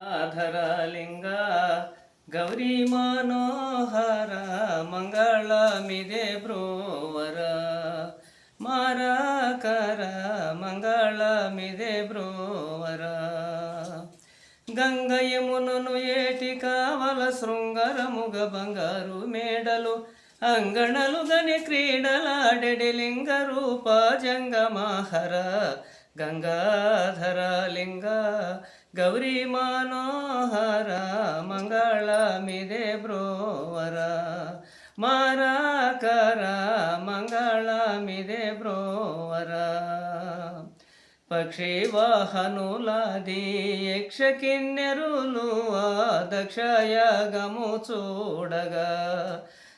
ಆಧರಲಿಂಗ ಗೌರಿ ಮನೋಹರ ಮಂಗಳಮಿದೆ ಬ್ರೋವರ ಮಾರಕರ ಮಂಗಳಮಿದೆ ಬ್ರೋವರ గంగ యమునను ఏటి కావల శృంగర ముగ బంగారు మేడలు అంగణలు గని క్రీడలాడెడి లింగ రూప జంగమాహర గంగాధర లింగ గౌరీ మనోహర మంగళమిదే బ్రోవర మారకర మంగళమిదే బ్రోవర పక్షి వాహనులాది యక్షకిన్నెరులు దక్షయాగము చూడగా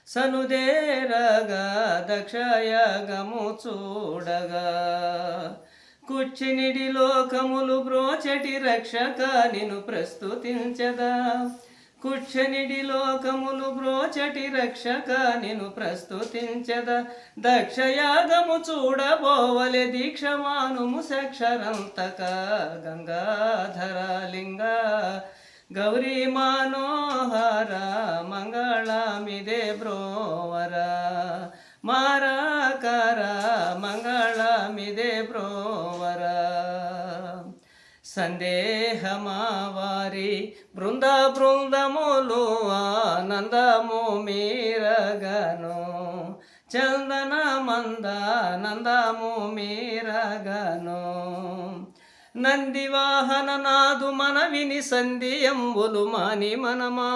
సనుదేరగా దక్షయాగము చూడగా కుచ్చినిడి లోకములు బ్రోచటి రక్షక నిను ప్రస్తుతించదా కుచ్చనిడి లోకములు బ్రోచటి రక్షక నిను ప్రస్తుతించద దక్షయాగము చూడబోవలె దీక్షమానుము సక్షరంతక గంగాధర లింగ గౌరీ మనోహర మంగళమిదే బ్రోవర మారకర మంగళమిదే బ్రోవర సందేహమావారి బృంద బృందములు ఆనందము మీరగను చందన మందానందము మీరగను నందివాహన నాదు మనవిని సంధియంబులు మాని మనమా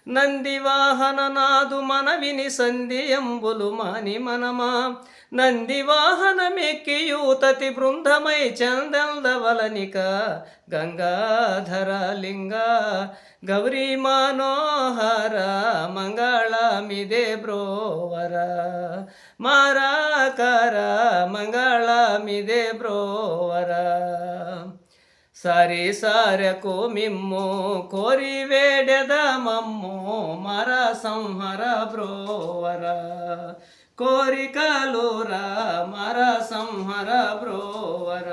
నందివాహన నాదు మనవిని సంధియంబులు మాని మనమా నందివాహనమెక్కియూతతి బృందమై చందల్దవలనిక గంగాధర లింగ గౌరీ మనోహర మంగళమిదే బ్రోవర మారకర మంగళమిదే బ్రోవర సరి సారకు మిమ్ము కోరి వేడెద మమ్ము మర సంహర బ్రోవర కోరికలురా మర సంహర బ్రోవర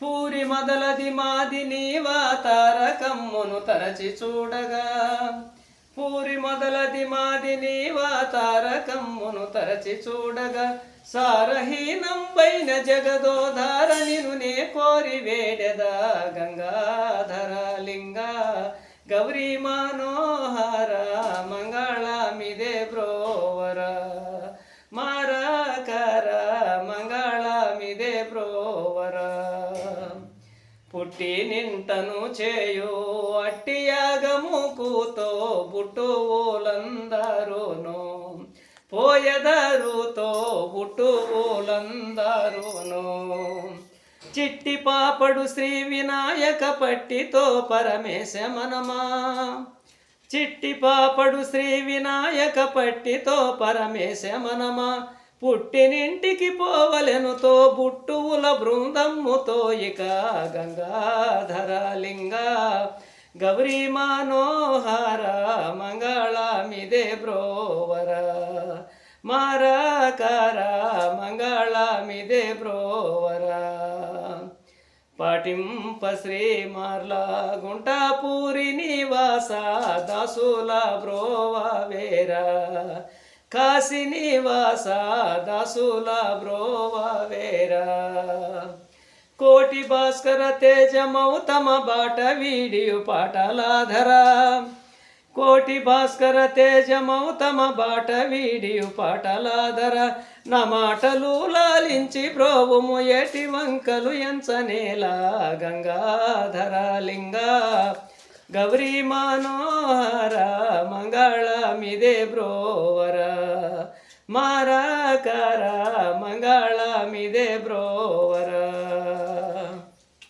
పూరి మొదలది మాది నీవాతారకమ్మును తరచి చూడగా పూరి మొదలది మాది నీవాతారకమ్మును తరచి చూడగా సారహీనంబైన జగదోధార నిను నే కోరి వేడెదా గంగాధర లింగ గౌరీ మనోహర మంగళమిదే బ్రోవర మారకర మంగళమిదే బ్రోవర పుట్టి నింటను చేయు అట్టి యాగము కూతో బుట్టువులందరును పోయదరుతో బుట్టువులందరును చిట్టి పాపడు శ్రీ వినాయక పట్టితో పరమేశ మనమా చిట్టి పాపడు శ్రీ వినాయక పట్టితో పరమేశ మనమా పుట్టినింటికి పోవలెనుతో బుట్టువుల బృందమ్ముతో ఇక గంగాధర లింగ గౌరీ మనోహర మంగళమిదే బ్రోవర మారకర మంగళమిదే బ్రోవర పాటింప శ్రీ మార్ల గుంటాపూరి నివాస దాసుల బ్రోవ వేర కాశీ నివాస దాసుల బ్రోవ వేర కోటి భాస్కర తేజమౌతమ బాట వీడియు పాటలాధర కోటి భాస్కర తేజమౌతమ బాట వీడియు పాటలాధర నా మాటలు లాలించి బ్రోవుము ఏటి వంకలు ఎంచనేలా గంగాధర లింగ గౌరీ మనోహర మంగళమిదే బ్రోవర మారకర మంగళమిదే బ్రోవర